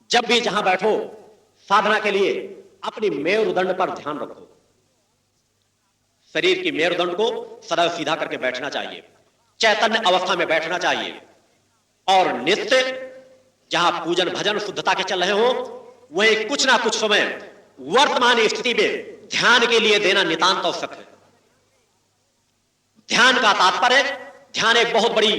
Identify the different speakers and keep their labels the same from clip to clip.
Speaker 1: जब भी जहां बैठो साधना के लिए अपनी मेरुदंड पर ध्यान रखो। शरीर की मेरुदंड को सदैव सीधा करके बैठना चाहिए, चैतन्य अवस्था में बैठना चाहिए। और नित्य जहां पूजन भजन शुद्धता के चल रहे हो वहीं कुछ ना कुछ समय वर्तमान स्थिति में ध्यान के लिए देना नितांत आवश्यक है। ध्यान का तात्पर्य, ध्यान एक बहुत बड़ी,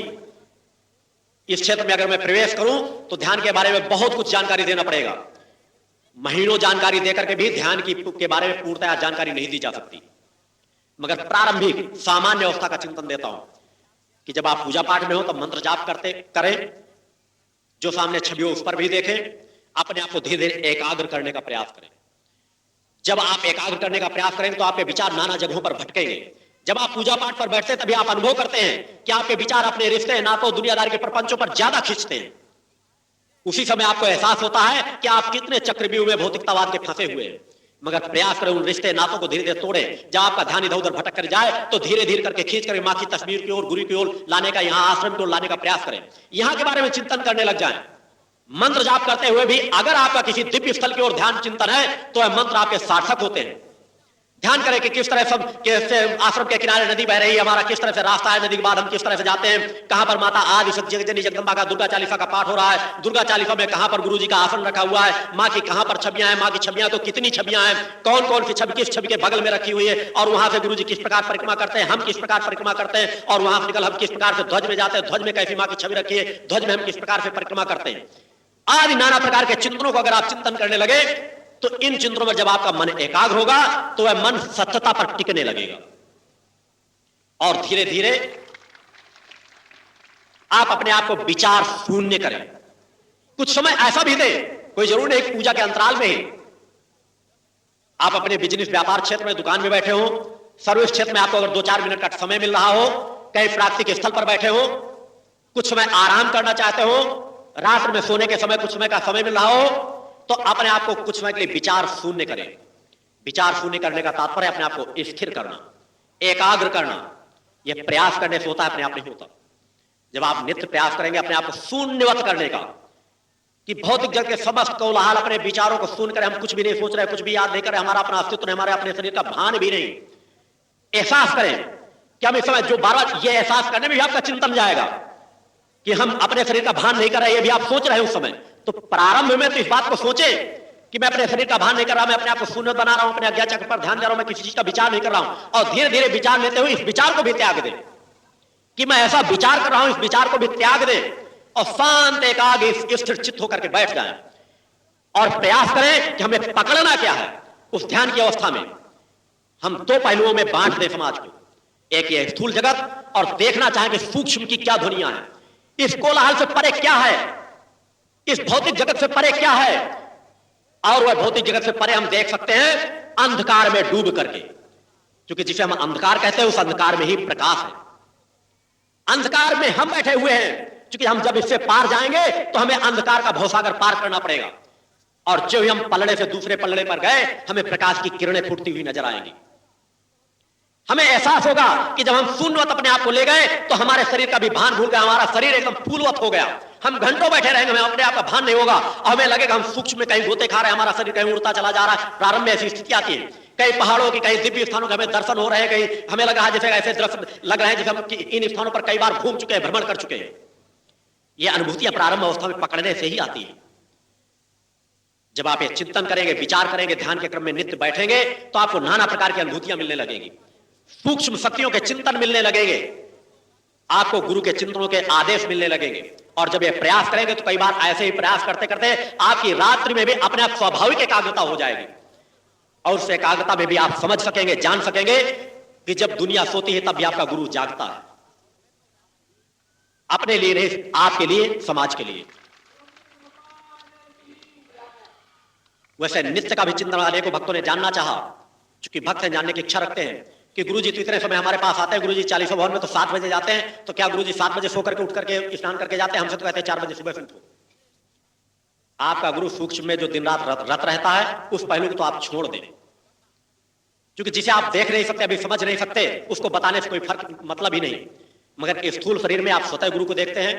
Speaker 1: इस क्षेत्र में अगर मैं प्रवेश करूं तो ध्यान के बारे में बहुत कुछ जानकारी देना पड़ेगा। महीनों जानकारी देकर के भी ध्यान के बारे में पूर्णतः जानकारी नहीं दी जा सकती। मगर प्रारंभिक सामान्य अवस्था का चिंतन देता हूं कि जब आप पूजा पाठ में हो तो मंत्र जाप करते करें, जो सामने छवि हो उस पर भी देखें, अपने आप को धीरे धीरे एकाग्र करने का प्रयास करें। जब आप एकाग्र करने का प्रयास करेंगे तो आपके विचार नाना जगहों पर भटकेंगे। जब आप पूजा पाठ पर बैठते हैं तभी आप अनुभव करते हैं कि आपके विचार अपने रिश्ते नातों दुनियादारी के प्रपंचों पर ज्यादा खींचते हैं। उसी समय आपको एहसास होता है कि आप कितने चक्रव्यूह में भौतिकतावाद के फंसे हुए हैं। मगर प्रयास करें उन रिश्ते नातों को धीरे धीरे तोड़ें। जब आपका ध्यान इधर उधर भटक कर जाए तो धीरे धीरे करके खींच कर मां की तस्वीर की ओर, गुरु की ओर लाने का, यहां आश्रम की ओर लाने का प्रयास करें। यहां के बारे में चिंतन करने लग जाएं। मंत्र जाप करते हुए भी अगर आपका किसी दिव्य स्थल की ओर ध्यान चिंतन है तो वह मंत्र आपके सार्थक होते हैं। ध्यान करें कि किस तरह सब आश्रम के किनारे नदी बह रही है, हमारा किस तरह से रास्ता है, नदी के बाद हम किस तरह से जाते हैं, कहां पर माता आदि जगजनी जगदम्बा का दुर्गा चालीसा का पाठ हो रहा है, दुर्गा चालीसा में कहां पर गुरुजी का आसन रखा हुआ है, मां की कहां पर छवियां हैं, मां की छवियां तो कितनी छवियां हैं, कौन कौन सी छवि किस छवि के बगल में रखी हुई है, और वहां से गुरुजी किस प्रकार परिक्रमा करते हैं, हम किस प्रकार परिक्रमा करते हैं, और वहां से निकल हम किस प्रकार से ध्वज में जाते हैं, ध्वज में कैसी मां की छवि रखी है, ध्वज में हम किस प्रकार से परिक्रमा करते हैं, आदि नाना प्रकार के चिंतनों को अगर आप चिंतन करने लगे तो इन चिंतनों में जब आपका मन एकाग्र होगा तो वह मन सत्यता पर टिकने लगेगा। और धीरे धीरे आप अपने आप को विचार शून्य करें। कुछ समय ऐसा भी दें, कोई जरूर नहीं पूजा के अंतराल में ही आप अपने बिजनेस व्यापार क्षेत्र में दुकान में बैठे हो, सर्विस क्षेत्र में आपको अगर 2-4 मिनट का समय मिल रहा हो, कहीं प्राप्ति स्थल पर बैठे हो, कुछ समय आराम करना चाहते हो, रात में सोने के समय कुछ समय का समय मिल रहा हो, तो अपने आप को कुछ समय के लिए विचार शून्य करें। विचार शून्य करने का तात्पर्य अपने आप को स्थिर करना, एकाग्र करना। यह प्रयास करने से होता है, अपने आप नहीं होता। जब आप नित्य प्रयास करेंगे अपने आप को शून्यवत करने का, कि भौतिक जगत के समस्त कोलाहल अपने विचारों को सुन कर हम कुछ भी नहीं सोच रहे, कुछ भी याद नहीं कर रहे, हमारा अपना अस्तित्व नहीं, हमारे अपने शरीर का भान भी नहीं। एहसास करें कि हम इस समय जो बार ये एहसास करने में भी आपका चिंतन जाएगा कि हम अपने शरीर का भान नहीं कर रहे, ये भी आप सोच रहे हैं उस समय। तो प्रारंभ में तो इस बात को सोचे कि मैं अपने शरीर का भान नहीं कर रहा, मैं अपने आप को शून्य बना रहा हूं, अपने अज्ञान चक्र पर ध्यान दे रहा हूं, मैं किसी चीज का विचार नहीं कर रहा हूं। और धीरे धीरे विचार लेते हुए इस विचार को भी त्याग दें कि मैं ऐसा विचार कर रहा हूं, इस विचार को भी त्याग दें और शांत एकाग्र स्थिर चित्त होकर के बैठ जाएं और प्रयास करें कि हमें पकड़ना क्या है। उस ध्यान की अवस्था में हम 2 पहलुओं में बांट दें समाज को, एक ये स्थूल जगत और देखना चाहें कि सूक्ष्म की क्या दुनिया है, इस कोलाहल से परे क्या है, इस भौतिक जगत से परे क्या है। और वह भौतिक जगत से परे हम देख सकते हैं अंधकार में डूब करके, क्योंकि जिसे हम अंधकार कहते हैं उस अंधकार में ही प्रकाश है। अंधकार में हम बैठे हुए हैं, क्योंकि हम जब इससे पार जाएंगे तो हमें अंधकार का भवसागर पार करना पड़ेगा, और जो ही हम पलड़े से दूसरे पलड़े पर गए हमें प्रकाश की किरणें फूटती हुई नजर आएंगी। हमें एहसास होगा कि जब हम शून्यवत अपने आप को ले गए तो हमारे शरीर का भी भान भूल गया, हमारा शरीर एकदम फूलवत हो गया। हम घंटों बैठे रहेंगे, हमें अपने आप का भान नहीं होगा और हमें लगेगा हम सूक्ष्म में कहीं गोते खा रहे हैं, हमारा शरीर कहीं उड़ता चला जा रहा है। प्रारंभ में ऐसी स्थिति आती है, कई पहाड़ों की, कई दिव्य स्थानों के हमें दर्शन हो रहे हैं, कहीं हमें लगा जैसे ऐसे दृश्य लग रहे हैं जैसे हम इन स्थानों पर कई बार घूम चुके हैं, भ्रमण कर चुके हैं। ये अनुभूतियां प्रारंभ अवस्था में पकड़ने से ही आती है। जब आप ये चिंतन करेंगे, विचार करेंगे, ध्यान के क्रम में नित्य बैठेंगे तो आपको नाना प्रकार की अनुभूतियां मिलने लगेंगी, सूक्ष्म शक्तियों के चिंतन मिलने लगेंगे, आपको गुरु के चिंतनों के आदेश मिलने लगेंगे। और जब ये प्रयास करेंगे तो कई बार ऐसे ही प्रयास करते करते आपकी रात्रि में भी अपने आप स्वाभाविक एकाग्रता हो जाएगी, और उस एकाग्रता में भी आप समझ सकेंगे, जान सकेंगे कि जब दुनिया सोती है तब भी आपका गुरु जागता है, अपने लिए नहीं, आपके लिए, समाज के लिए। वैसे नित्य का भी चिंतन अनेकों भक्तों ने जानना चाहा, क्योंकि भक्त हैं, जानने की इच्छा रखते हैं कि गुरुजी तो इतने समय हमारे पास आते हैं, गुरुजी 40 भवन में तो 7 बजे जाते हैं, तो क्या गुरुजी 7 बजे सो करके उठ करके स्नान करके जाते हैं? हमसे तो कहते हैं 4 बजे सुबह से उठो। आपका गुरु सूक्ष्म में जो दिन रात रत रहता है उस पहलू को तो आप छोड़ दें, क्योंकि जिसे आप देख नहीं सकते, अभी समझ नहीं सकते, उसको बताने से कोई फर्क मतलब ही नहीं। मगर स्थूल शरीर में आप स्वतः गुरु को देखते हैं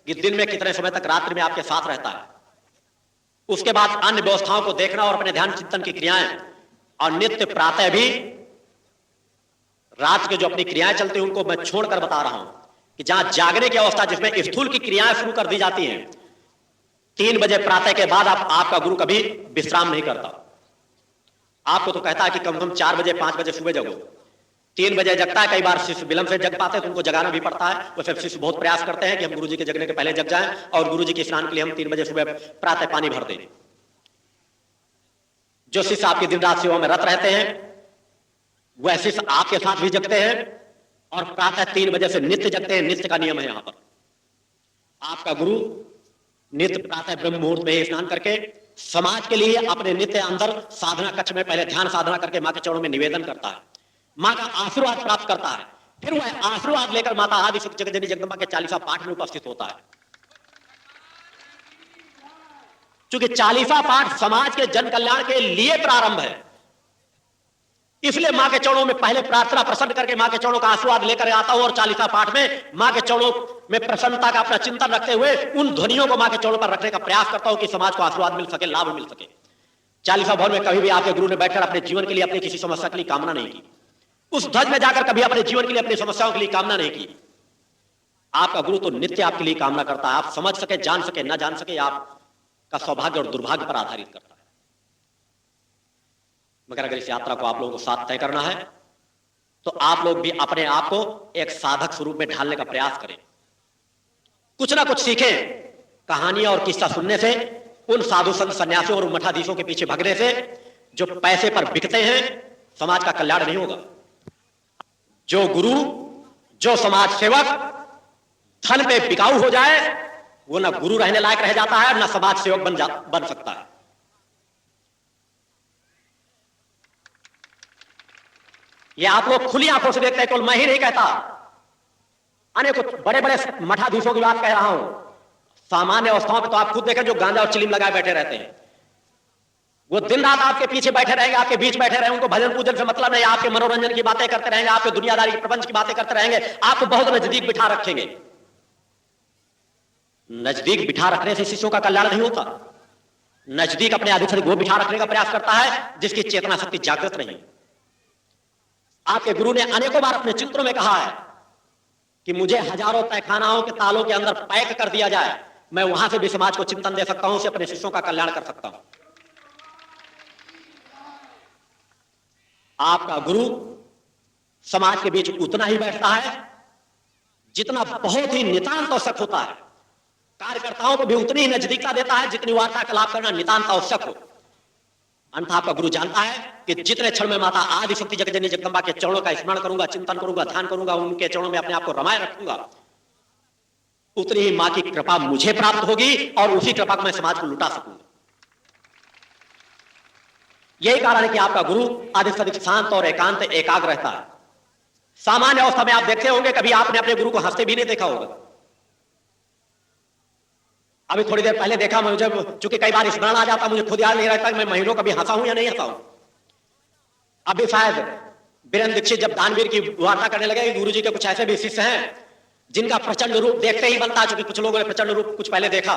Speaker 1: कि दिन में कितने समय तक रात्रि में आपके साथ रहता है। उसके बाद अन्य व्यवस्थाओं को देखना और अपने ध्यान चिंतन की क्रियाएं, और नित्य प्रातः भी रात के जो अपनी क्रियाएं चलती हैं उनको मैं छोड़कर बता रहा हूं कि जहां जागने की अवस्था जिसमें स्थूल की क्रियाएं शुरू कर दी जाती हैं, 3 बजे प्रातः के बाद आपका गुरु कभी विश्राम नहीं करता। आपको तो कहता है कि कम से कम 4 बजे 5 बजे सुबह जगो, 3 बजे जगता है। कई बार शिष्य विलंब से जग पाते हैं तो उनको जगाना भी पड़ता है। वैसे शिष्य बहुत प्रयास करते हैं कि हम गुरुजी के जगने के पहले जग जाएं और गुरुजी के स्नान के लिए हम 3 बजे सुबह प्रातः पानी भर दें। जो शिष्य आपकी दिन रात सेवा में रत रहते हैं वह शिष्य आपके साथ भी जगते हैं और प्रातः 3 बजे से नित्य जगते हैं। नित्य का नियम है। यहां पर आपका गुरु नित्य प्रातः ब्रह्म मुहूर्त में स्नान करके समाज के लिए अपने नित्य अंदर साधना कक्ष में पहले ध्यान साधना करके मां के चरणों में निवेदन करता है, मां का आशीर्वाद प्राप्त करता है। फिर वह आशीर्वाद लेकर माता आदि शक्ति जगदेवी जगदम्बा के 40वां पाठ में उपस्थित होता है। क्योंकि 40वां पाठ समाज के जन कल्याण के लिए प्रारंभ है, इसलिए मां के चरणों में पहले प्रार्थना प्रसन्न करके मां के चरणों का आशीर्वाद लेकर आता हूं और 40वां पाठ में मां के चरणों में प्रसन्नता का अपना चिंतन रखते हुए उन ध्वनियों को मां के चरणों पर रखने का प्रयास करता हूं कि समाज को आशीर्वाद मिल सके, लाभ मिल सके। 40वां भवन में कभी भी आपके गुरु ने बैठकर अपने जीवन के लिए अपनी किसी समस्या के लिए कामना नहीं की, उस ध्वज में जाकर कभी अपने जीवन के लिए अपनी समस्याओं के लिए कामना नहीं की। आपका गुरु तो नित्य आपके लिए कामना करता है। आप समझ सके, जान सके, ना जान सके, आपका सौभाग्य और दुर्भाग्य पर आधारित करता है। मगर अगर इस यात्रा को आप लोगों को साथ तय करना है तो आप लोग भी अपने आप को एक साधक स्वरूप में ढालने का प्रयास करें, कुछ ना कुछ सीखें। कहानियां और किस्सा सुनने से, उन साधु संत सन्यासियों और मठाधीशों के पीछे भगने से जो पैसे पर बिकते हैं, समाज का कल्याण नहीं होगा। जो गुरु, जो समाज सेवक धन पे बिकाऊ हो जाए वो ना गुरु रहने लायक रह जाता है, ना समाज सेवक बन सकता है। ये आप लोग खुली आंखों से देखते हैं, केवल मैं ही नहीं कहता, अनेक बड़े बड़े मठाधीशों की बात कह रहा हूं। सामान्य अवस्थाओं पे तो आप खुद देखें जो गांजा और चिलीम लगाए बैठे रहते हैं, वो दिन रात आपके पीछे बैठे रहेंगे, आपके बीच बैठे रहेंगे, उनको भजन पूजन से मतलब नहीं, आपके मनोरंजन की बातें करते रहेंगे, आपके दुनियादारी प्रपंच की बातें करते रहेंगे, आपको बहुत नजदीक बिठा रखेंगे। नजदीक बिठा रखने से शिष्यों का कल्याण नहीं होता। नजदीक अपने अधिक से वो बिठा रखने का प्रयास करता है जिसकी चेतना शक्ति जागृत नहीं। आपके गुरु ने अनेकों बार अपने चित्रों में कहा है कि मुझे हजारों तहखानाओं के तालों के अंदर पैक कर दिया जाए, मैं वहां से भी समाज को चिंतन दे सकता हूं, से अपने शिष्यों का कल्याण कर सकता हूं। आपका गुरु समाज के बीच उतना ही बैठता है जितना बहुत ही नितांत आवश्यक होता है। कार्यकर्ताओं को भी उतनी ही नजदीकता देता है जितनी वार्तालाप करना नितांत आवश्यक हो। अंत आपका गुरु जानता है कि जितने क्षण में माता आदि शक्ति जगदेवी जगदम्बा के चरणों का स्मरण करूंगा, चिंतन करूंगा, ध्यान करूंगा, उनके चरणों में अपने आप को रमाए रखूंगा, उतनी ही मां की कृपा मुझे प्राप्त होगी और उसी कृपा को मैं समाज को लुटा सकूंगा। यही कारण है कि आपका गुरु अधिक से अधिक शांत और एकांत एकाग्र रहता है। सामान्य अवस्था में आप देखते होंगे, कभी आपने अपने गुरु को हंसते भी नहीं देखा होगा। अभी थोड़ी देर पहले देखा, मुझे चूंकि कई बार स्मरण आ जाता, मुझे खुद याद नहीं रहता कि मैं महीनों कभी हंसा हूं या नहीं हंसा हूं। अभी शायद बीरेंद्र दीक्षित जब दानवीर की वार्ता करने लगे, गुरु जी के कुछ ऐसे भी शिष्य हैं जिनका प्रचंड रूप देखते ही बनता, चूंकि कुछ लोगों ने प्रचंड रूप कुछ पहले देखा।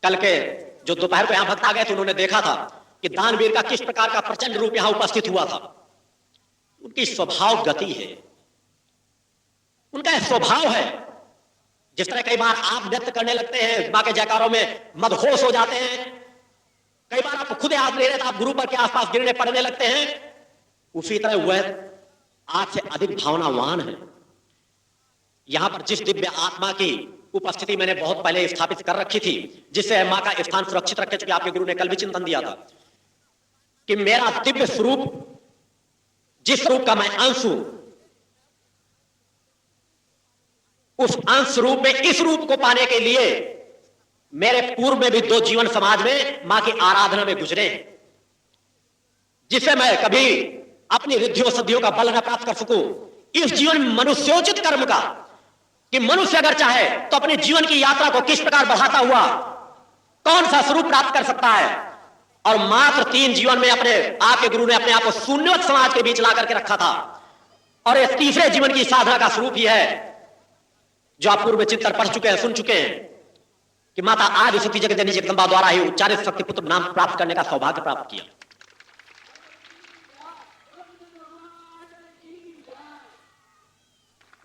Speaker 1: कल के जो दोपहर को यहां भक्त आ गए थे उन्होंने देखा था कि दानवीर का किस प्रकार का प्रचंड रूप यहां उपस्थित हुआ था। उनकी स्वभाव गति है, उनका स्वभाव है। जिस तरह कई बार आप नृत्य करने लगते हैं, मां के जयकारों में मदहोश हो जाते हैं, कई बार आपको खुद याद नहीं रहता, आप गुरु पर के आसपास गिरने पड़ने लगते हैं, उसी तरह वह आपसे अधिक भावनावान है। यहां पर जिस दिव्य आत्मा की उपस्थिति मैंने बहुत पहले स्थापित कर रखी थी, जिससे मां का स्थान सुरक्षित रखे, चूंकि आपके गुरु ने कल भी चिंतन दिया था कि मेरा दिव्य स्वरूप, जिस स्वरूप का मैं अंश हूं, उस अंश रूप में इस रूप को पाने के लिए मेरे पूर्व में भी 2 जीवन समाज में मां की आराधना में गुजरे, जिससे मैं कभी अपनी रिद्धियों सिद्धियों का बल न प्राप्त कर सकूं। इस जीवन में मनुष्योचित कर्म का, कि मनुष्य अगर चाहे तो अपने जीवन की यात्रा को किस प्रकार बढ़ाता हुआ कौन सा स्वरूप प्राप्त कर सकता है, और मात्र 3 जीवन में अपने आपके गुरु ने अपने आप को शून्यवत समाज के बीच ला करके रखा था। और इस तीसरे जीवन की साधना का स्वरूप ही है जो आप पूर्व में चिंतन पढ़ चुके हैं, सुन चुके हैं, कि माता आदि शक्ति जगत जननी जगदम्बा द्वारा ही उच्चारित शक्ति पुत्र नाम प्राप्त करने का सौभाग्य प्राप्त किया।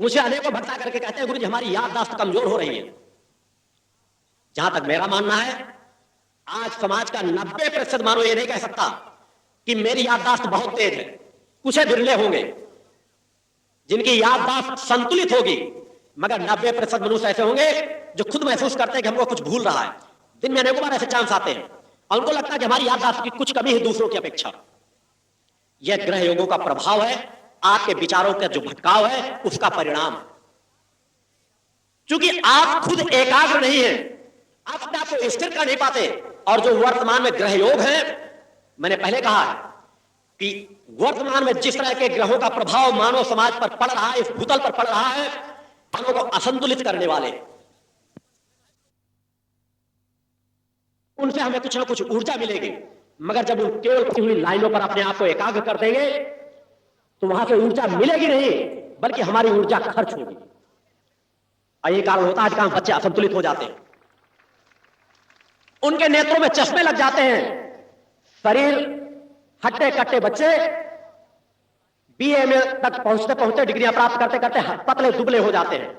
Speaker 1: मुझे अनेकों भक्ता करके कहते हैं गुरु जी हमारी याददाश्त कमजोर हो रही है। जहां तक मेरा मानना है, आज समाज का 90% मानो ये नहीं कह सकता कि मेरी याददाश्त बहुत तेज है। कुछ बिरले होंगे जिनकी याददाश्त संतुलित होगी, मगर 90% मनुष्य ऐसे होंगे जो खुद महसूस करते हैं कि हमको कुछ भूल रहा है। दिन में अनेकों बार ऐसे चांस आते हैं और उनको लगता है कि हमारी याददाश्त की कुछ कमी है दूसरों की अपेक्षा। यह ग्रह योगों का प्रभाव है, आपके विचारों का जो भटकाव है उसका परिणाम। क्योंकि आप खुद एकाग्र नहीं है, आप अपने आप को स्थिर कर नहीं पाते। और जो वर्तमान में ग्रह योग है, मैंने पहले कहा है कि वर्तमान में जिस तरह के ग्रहों का प्रभाव मानव समाज पर पड़ रहा है, इस भूतल पर पड़ रहा है, मानव को असंतुलित करने वाले, उनसे हमें कुछ ना कुछ ऊर्जा मिलेगी। मगर जब उन केवल हुई लाइनों पर अपने आप को एकाग्र कर देंगे तो वहां से ऊर्जा मिलेगी नहीं, बल्कि हमारी ऊर्जा खर्च होगी। और ये कारण होता है आज बच्चे असंतुलित हो जाते हैं, उनके नेत्रों में चश्मे लग जाते हैं। शरीर हट्टे कट्टे बच्चे बीए में तक पहुंचते पहुंचते, डिग्रियां प्राप्त करते करते पतले दुबले हो जाते हैं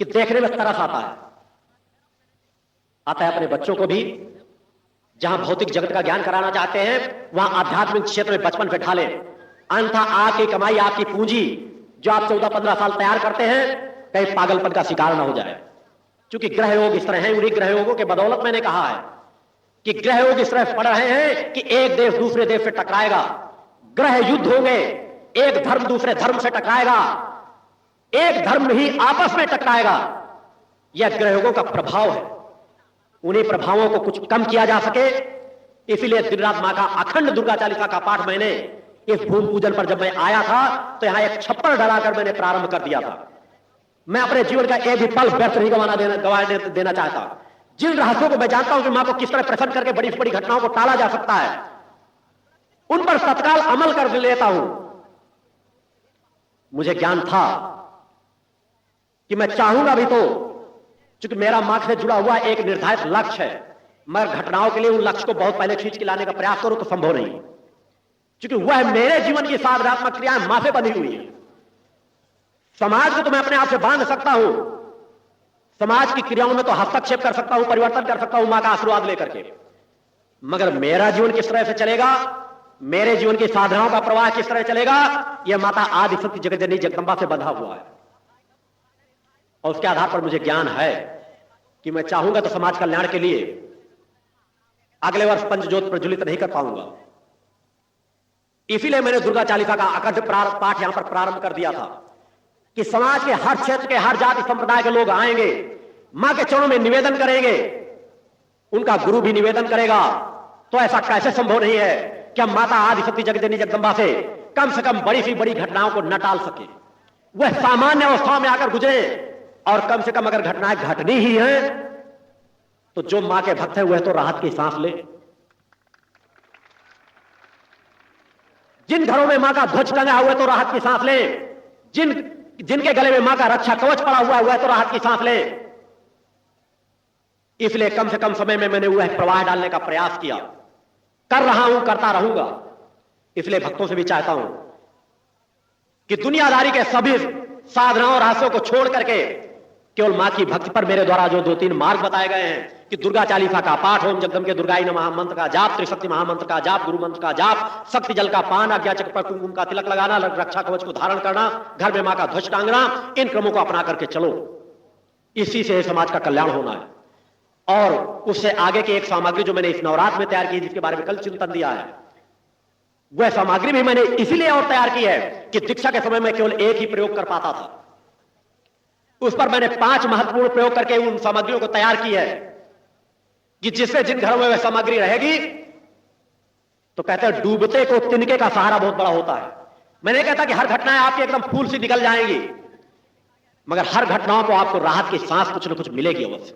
Speaker 1: कि देखने में तरस आता है। अपने बच्चों को भी जहां भौतिक जगत का ज्ञान कराना चाहते हैं वहां आध्यात्मिक क्षेत्र में बचपन से ढालें। अन्यथा आपकी कमाई, आपकी पूंजी जो आप 14-15 साल तैयार करते हैं, कहीं पागलपन का शिकार ना हो जाए। क्योंकि ग्रह योग इस तरह है, उन्हीं ग्रह योगों के बदौलत मैंने कहा है कि ग्रह योग इस तरह पड़ रहे हैं कि एक देश दूसरे देश से टकराएगा, ग्रह युद्ध होंगे, एक धर्म दूसरे धर्म से टकराएगा, एक धर्म ही आपस में टकराएगा। यह ग्रह योगों का प्रभाव है। उन्हीं प्रभावों को कुछ कम किया जा सके, इसीलिए दिन रात मां का अखंड दुर्गा चालीसा का पाठ मैंने इस भूमि पूजन पर जब मैं आया था तो यहां एक छप्पर डलाकर मैंने प्रारंभ कर दिया था। मैं अपने जीवन का एक भी पल व्यर्थ नहीं गवा देना चाहता। जिन रहस्यों को मैं जानता हूं कि मां को किस तरह प्रसन्न करके बड़ी से बड़ी घटनाओं को टाला जा सकता है, उन पर तत्काल अमल कर लेता हूं। मुझे ज्ञान था कि मैं चाहूंगा भी तो, क्योंकि मेरा मां से जुड़ा हुआ एक निर्धारित लक्ष्य है, मगर घटनाओं के लिए उन लक्ष्य को बहुत पहले खींच के लाने का प्रयास करो तो संभव नहीं, क्योंकि वह मेरे जीवन की साधनात्मक क्रियाएं मां से बनी हुई है। समाज को तो मैं अपने आप से बांध सकता हूं, समाज की क्रियाओं में तो हस्तक्षेप कर सकता हूं, परिवर्तन कर सकता हूं मां का आशीर्वाद लेकर के, मगर मेरा जीवन किस तरह से चलेगा, मेरे जीवन की साधनाओं का प्रवाह किस तरह चलेगा, यह माता आदि शक्ति जगत जननी जगदम्बा से बंधा हुआ है। और उसके आधार पर मुझे ज्ञान है कि मैं चाहूंगा तो समाज कल्याण के लिए अगले वर्ष पंचज्योत प्रज्वलित नहीं कर पाऊंगा। इसीलिए मैंने दुर्गा चालीसा का अखंड पाठ यहां पर प्रारंभ कर दिया था कि समाज के हर क्षेत्र के, हर जाति संप्रदाय के लोग आएंगे, मां के चरणों में निवेदन करेंगे, उनका गुरु भी निवेदन करेगा। तो ऐसा कैसे संभव नहीं है कि हम माता आदि शक्ति जगत जननी जगदम्बा से कम बड़ी सी बड़ी घटनाओं को न टाल सके। वह सामान्य अवस्थाओं में आकर गुजरे, और कम से कम अगर घटनाएं घटनी ही है तो जो मां के भक्त है वह तो राहत की सांस ले। जिन घरों में मां का ध्वज टंगा हुआ है तो राहत की सांस ले, जिनके गले में मां का रक्षा कवच पड़ा हुआ है वह तो राहत की सांस ले। इसलिए कम से कम समय में मैंने वह प्रवाह डालने का प्रयास किया, कर रहा हूं, करता रहूंगा। इसलिए भक्तों से भी चाहता हूं कि दुनियादारी के सभी साधनाओं और रहस्यों को छोड़ करके केवल मां की भक्ति पर मेरे द्वारा जो 2-3 मार्ग बताए गए हैं कि दुर्गा चालीसा का पाठ, ओम जगदम्बे दुर्गाई नमः मंत्र का जाप, त्रिशक्ति महामंत्र का जाप, गुरु मंत्र का जाप, शक्ति जल का पान, आज्ञा चक्र पर कुमकुम का तिलक लगाना, रक्षा कवच को धारण करना, घर में मां का ध्वज टांगना, इन क्रमों को अपना करके चलो। इसी से समाज का कल्याण होना है। और उससे आगे की एक सामग्री जो मैंने इस नवरात्र में तैयार की, जिसके बारे में कल चिंतन दिया है, वह सामग्री भी मैंने इसीलिए और तैयार की है कि दीक्षा के समय में केवल एक ही प्रयोग कर पाता था। उस पर मैंने 5 महत्वपूर्ण प्रयोग करके उन सामग्रियों को तैयार की है कि जिससे जिन घरों में वह सामग्री रहेगी, तो कहते हैं डूबते को तिनके का सहारा बहुत बड़ा होता है। मैं नहीं कहता कि हर घटनाएं आपकी एकदम फूल सी निकल जाएंगी, मगर हर घटनाओं को आपको राहत की सांस कुछ न कुछ मिलेगी अवश्य।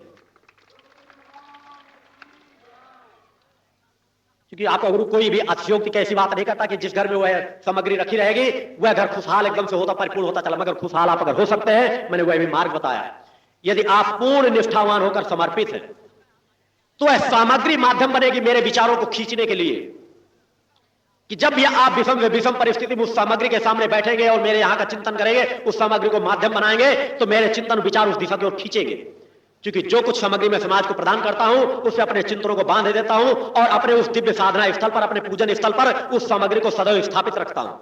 Speaker 1: क्योंकि आपका गुरु कोई भी अतिशयोक्ति की ऐसी बात नहीं करता कि जिस घर में वह सामग्री रखी रहेगी वह घर खुशहाल एकदम से होता, परिपूर्ण होता चला, मगर खुशहाल आप अगर हो सकते हैं, मैंने वह भी मार्ग बताया है। यदि आप पूर्ण निष्ठावान होकर समर्पित हैं तो वह सामग्री माध्यम बनेगी मेरे विचारों को खींचने के लिए, कि जब भी आप विषम परिस्थिति में उस सामग्री के सामने बैठेंगे और मेरे यहां का चिंतन करेंगे, उस सामग्री को माध्यम बनाएंगे, तो मेरे चिंतन विचार उस दिशा की ओर खींचेंगे। क्योंकि जो कुछ सामग्री मैं समाज को प्रदान करता हूं उससे अपने चिंतनों को बांध देता हूं और अपने उस दिव्य साधना स्थल पर, अपने पूजन स्थल पर उस सामग्री को सदैव स्थापित रखता हूं।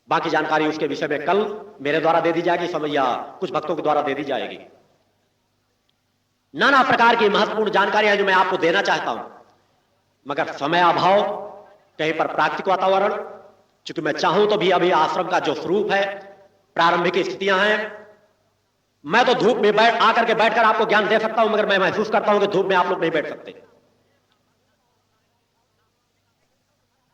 Speaker 1: बाकी जानकारी उसके विषय में कल मेरे द्वारा दे दी जाएगी, समय या कुछ भक्तों के द्वारा दे दी जाएगी। नाना प्रकार की महत्वपूर्ण जानकारियां जो मैं आपको देना चाहता हूं, मगर समय अभाव, कहीं पर प्राकृतिक वातावरण, चूंकि मैं चाहूं तो भी अभी आश्रम का जो स्वरूप है, प्रारंभिक स्थितियां हैं, मैं तो धूप में आकर के बैठकर आपको ज्ञान दे सकता हूं, मगर मैं महसूस करता हूं कि धूप में आप लोग नहीं बैठ सकते।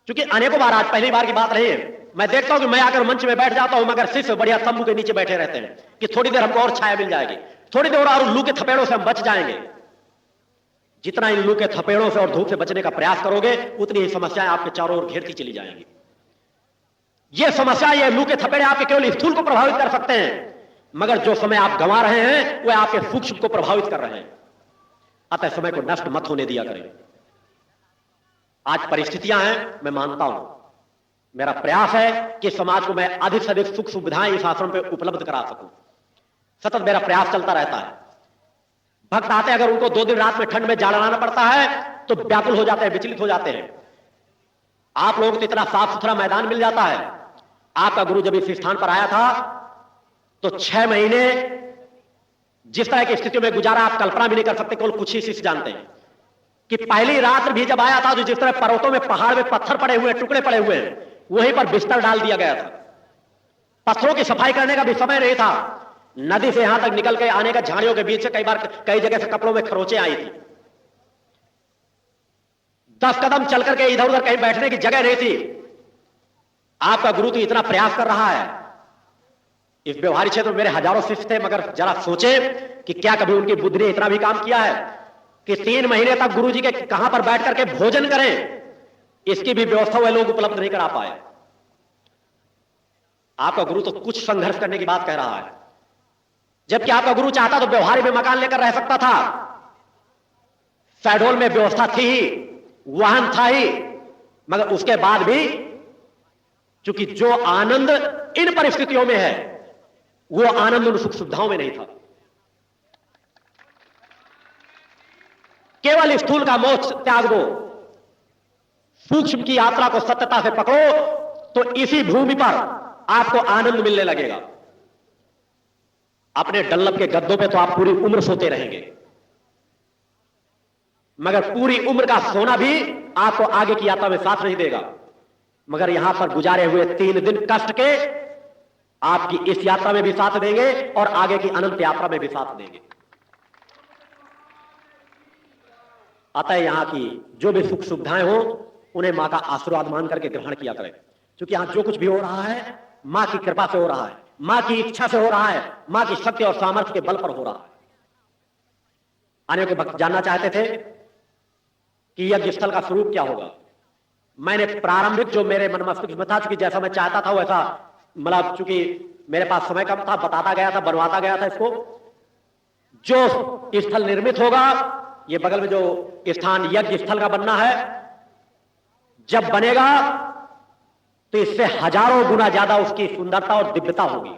Speaker 1: क्योंकि अनेकों बार, आज पहली बार की बात नहीं है, मैं देखता हूं कि मैं आकर मंच में बैठ जाता हूं, मगर सिर्फ बढ़िया तंबू के नीचे बैठे रहते हैं कि थोड़ी देर हमको और छाया मिल जाएगी, थोड़ी देर और लू के थपेड़ों से हम बच जाएंगे। जितना इन लू के थपेड़ों से और धूप से बचने का प्रयास करोगे, उतनी ही समस्याएं आपके चारों ओर घेरती चली जाएंगी। ये समस्या, ये लू के थपेड़े आपके केवल स्थूल को प्रभावित कर सकते हैं, मगर जो समय आप गंवा रहे हैं वह आपके सूक्ष्म को प्रभावित कर रहे हैं। अतः समय को नष्ट मत होने दिया करें। आज परिस्थितियां हैं, मैं मानता हूं, मेरा प्रयास है कि समाज को मैं अधिक से अधिक सुख सुविधाएं इस आश्रम पे उपलब्ध करा सकूं। सतत मेरा प्रयास चलता रहता है। भक्त आते, अगर उनको 2 दिन रात में ठंड में जाड़ लाना पड़ता है तो व्याकुल हो जाते हैं, विचलित हो जाते हैं। आप लोगों को इतना साफ सुथरा मैदान मिल जाता है। आपका गुरु जब इस स्थान पर आया था तो 6 महीने जिस तरह की स्थितियों में गुजारा आप कल्पना भी नहीं कर सकते। केवल कुछ ही शिष्य जानते हैं कि पहली रात भी जब आया था तो जिस तरह पर्वतों में, पहाड़ में पत्थर पड़े हुए, टुकड़े पड़े हुए हैं, वहीं पर बिस्तर डाल दिया गया था। पत्थरों की सफाई करने का भी समय नहीं था। नदी से यहां तक निकल के आने का, झाड़ियों के बीच से कई बार कई जगह से कपड़ों में खरोंचे आई थी। 10 कदम चल करके इधर उधर कहीं बैठने की जगह नहीं थी। आपका गुरु तो इतना प्रयास कर रहा है। इस व्यवहारिक क्षेत्र में मेरे हजारों शिष्य थे, मगर जरा सोचे कि क्या कभी उनकी बुद्धि ने इतना भी काम किया है कि 3 महीने तक गुरु जी के कहां पर बैठ करके भोजन करें, इसकी भी व्यवस्था वे लोग उपलब्ध नहीं करा पाए। आपका गुरु तो कुछ संघर्ष करने की बात कह रहा है, जबकि आपका गुरु चाहता तो व्यवहारिक में मकान लेकर रह सकता था। शहडोल में व्यवस्था थी ही, वाहन था ही, मगर उसके बाद भी चूंकि जो आनंद इन परिस्थितियों में है वो आनंद उन सुख सुविधाओं में नहीं था। केवल स्थूल का मोह त्याग दो, सूक्ष्म की यात्रा को सत्यता से पकड़ो, तो इसी भूमि पर आपको आनंद मिलने लगेगा। अपने डल्लब के गद्दों पे तो आप पूरी उम्र सोते रहेंगे, मगर पूरी उम्र का सोना भी आपको आगे की यात्रा में साथ नहीं देगा। मगर यहां पर गुजारे हुए 3 दिन कष्ट के आपकी इस यात्रा में भी साथ देंगे और आगे की अनंत यात्रा में भी साथ देंगे। अतः यहां की जो भी सुख सुविधाएं हो उन्हें मां का आशीर्वाद मान करके ग्रहण किया करें। क्योंकि यहां जो कुछ भी हो रहा है मां की कृपा से हो रहा है, मां की इच्छा से हो रहा है, मां की शक्ति और सामर्थ्य के बल पर हो रहा है। आने के भक्त जानना चाहते थे कि यज्ञ स्थल का स्वरूप क्या होगा। मैंने प्रारंभिक जो मेरे मन मस्तिष्क में था, चूंकि जैसा मैं चाहता था वैसा, मतलब चूंकि मेरे पास समय कम था, बताता गया था, बनवाता गया था इसको। जो स्थल निर्मित होगा, ये बगल में जो स्थान यज्ञ स्थल का बनना है, जब बनेगा तो इससे हजारों गुना ज्यादा उसकी सुंदरता और दिव्यता होगी।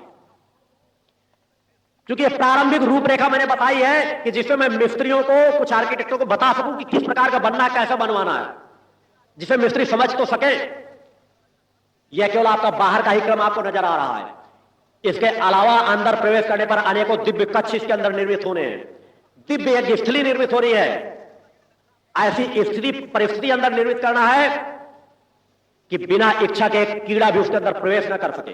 Speaker 1: क्योंकि प्रारंभिक रूपरेखा मैंने बताई है कि जिसमें मैं मिस्त्रियों को, कुछ आर्किटेक्टों को बता सकूं कि किस प्रकार का बनना है, कैसा बनवाना है, जिसे मिस्त्री समझ तो सके। यह केवल आपका बाहर का ही क्रम आपको नजर आ रहा है। इसके अलावा अंदर प्रवेश करने पर अनेकों दिव्य कक्ष इसके अंदर निर्मित होने हैं, दिव्य यज्ञ स्थली निर्मित हो रही है। ऐसी स्थिति परिस्थिति अंदर निर्मित करना है कि बिना इच्छा के एक कीड़ा भी उसके अंदर प्रवेश न कर सके।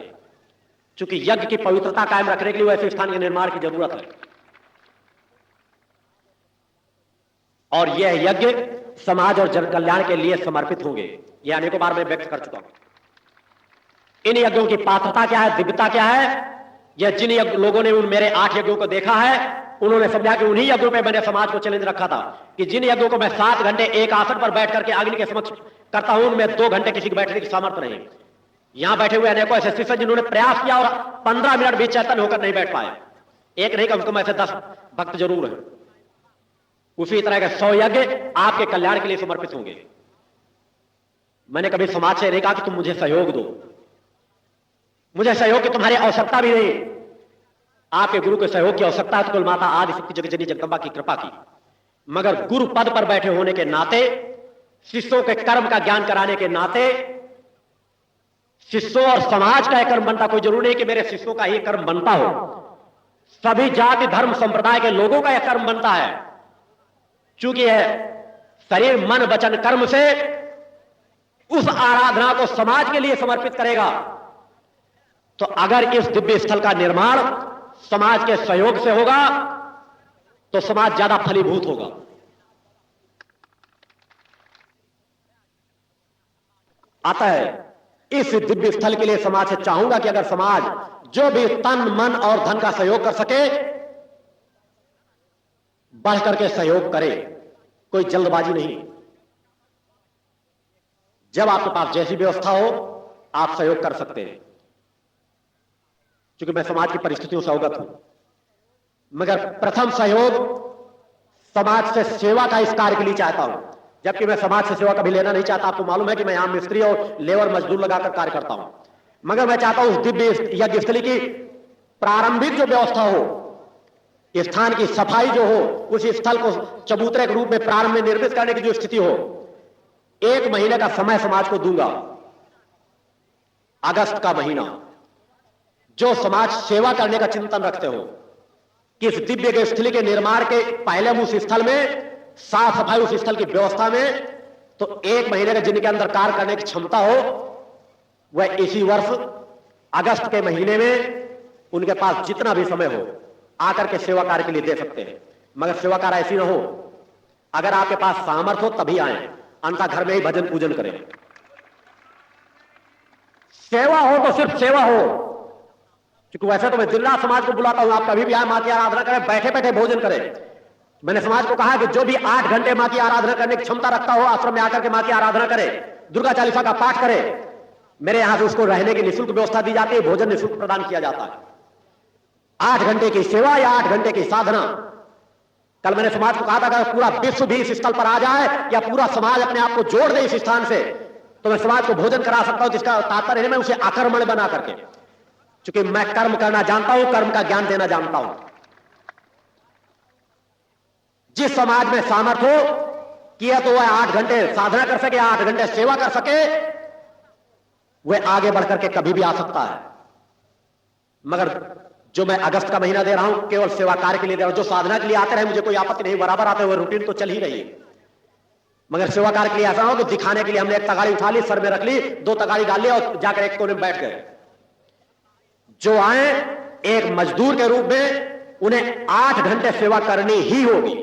Speaker 1: क्योंकि यज्ञ की पवित्रता कायम रखने के लिए ऐसे स्थान के निर्माण की जरूरत है। और यह यज्ञ समाज और जन कल्याण के लिए समर्पित होंगे, यह अनेकों बार मैं व्यक्त कर चुका हूं। इन यज्ञों की पात्रता क्या है, दिव्यता क्या है, यह जिन लोगों ने उन मेरे 8 यज्ञों को देखा है उन्होंने समझा कि उन्हीं यज्ञों पे मैंने समाज को चैलेंज रखा था कि जिन यज्ञों को मैं 7 घंटे एक आसन पर बैठ करके अग्नि के समक्ष करता हूं, उनमें 2 घंटे किसी के बैठने की सामर्थ्य नहीं। यहां बैठे हुए अनेकों ऐसे शिष्य जिन्होंने प्रयास किया और 15 मिनट भी चैतन्य होकर नहीं बैठ पाए। एक नहीं, कम से कम ऐसे 10 भक्त जरूर हैं। उसी तरह के 100 यज्ञ आपके कल्याण के लिए समर्पित होंगे। मैंने कभी समाज से नहीं कहा कि तुम मुझे सहयोग दो, मुझे सहयोग की तुम्हारी आवश्यकता भी नहीं। आपके गुरु के सहयोग की आवश्यकता है तो कुल माता आदि शक्ति जगत जननी जगदंबा की कृपा की। मगर गुरु पद पर बैठे होने के नाते, शिष्यों के कर्म का ज्ञान कराने के नाते, शिष्यों और समाज का यह कर्म बनता, कोई जरूरी नहीं कि मेरे शिष्यों का ही कर्म बनता हो, सभी जाति धर्म संप्रदाय के लोगों का यह कर्म बनता है। चूंकि यह शरीर मन वचन कर्म से उस आराधना को समाज के लिए समर्पित करेगा, तो अगर इस दिव्य स्थल का निर्माण समाज के सहयोग से होगा तो समाज ज्यादा फलीभूत होगा। अतः इस दिव्य स्थल के लिए समाज से चाहूंगा कि अगर समाज जो भी तन मन और धन का सहयोग कर सके, बढ़ करके सहयोग करे, कोई जल्दबाजी नहीं। जब आपके पास जैसी व्यवस्था हो आप सहयोग कर सकते हैं। क्योंकि मैं समाज की परिस्थितियों से अवगत हूं, मगर प्रथम सहयोग समाज से सेवा का इस कार्य के लिए चाहता हूं। जबकि मैं समाज से सेवा कभी लेना नहीं चाहता। आपको मालूम है कि मैं यहां मिस्त्री और लेबर मजदूर लगाकर कार्य करता हूं, मगर मैं चाहता हूं उस दिव्य यज्ञ स्थली की प्रारंभिक जो व्यवस्था हो, स्थान की सफाई जो हो, उस स्थल को चबूतरे के रूप में प्रारंभ में निर्मित करने की जो स्थिति हो, 1 महीने का समय समाज को दूंगा। अगस्त का महीना, जो समाज सेवा करने का चिंतन रखते हो कि इस दिव्य स्थली के निर्माण के पहले उस स्थल में साफ सफाई, उस स्थल की व्यवस्था में, तो 1 महीने का जिनके अंदर कार्य करने की क्षमता हो, वह इसी वर्ष अगस्त के महीने में उनके पास जितना भी समय हो आकर के सेवा कार्य के लिए दे सकते हैं। मगर सेवा कार्य ऐसी ना हो, अगर आपके पास सामर्थ्य हो तभी आए, अन्यथा घर में ही भजन पूजन करें। सेवा हो तो सिर्फ सेवा हो। क्योंकि वैसे तो मैं दिन रात समाज को बुलाता हूं, आप कभी भी आए, मां की आराधना करें, बैठे बैठे भोजन करें। मैंने समाज को कहा कि जो भी 8 घंटे मां की आराधना करने की क्षमता रखता हो, आश्रम में आकर के मां की आराधना करे, दुर्गा चालीसा का पाठ करे। मेरे यहां से उसको रहने की निःशुल्क व्यवस्था दी जाती है, भोजन निःशुल्क प्रदान किया जाता है। 8 घंटे की सेवा या 8 घंटे की साधना। कल मैंने समाज को कहा था अगर पूरा विश्व भी इस स्थल पर आ जाए या पूरा समाज अपने आप को जोड़ दे इस स्थान से, तो मैं समाज को भोजन करा सकता हूं, जिसका तात्पर्य है मैं उसे आक्रमण बना करके। क्योंकि मैं कर्म करना जानता हूं, कर्म का ज्ञान देना जानता हूं। जिस समाज में सामर्थ्य हो किया तो वह 8 घंटे साधना कर सके, 8 घंटे सेवा कर सके, वह आगे बढ़कर के कभी भी आ सकता है। मगर जो मैं अगस्त का महीना दे रहा हूं केवल सेवा कार्य के लिए दे रहा हूं। जो साधना के लिए आते रहे मुझे कोई आपत्ति नहीं, बराबर आते हुए रूटीन तो चल ही रही है। मगर सेवा कार्य के लिए ऐसा हो कि दिखाने के लिए हमने 1 तगाड़ी उठा ली, सर में रख ली, 2 तगाड़ी डाल ली और जाकर एक कोने में बैठ गए। जो आए एक मजदूर के रूप में, उन्हें 8 घंटे सेवा करनी ही होगी।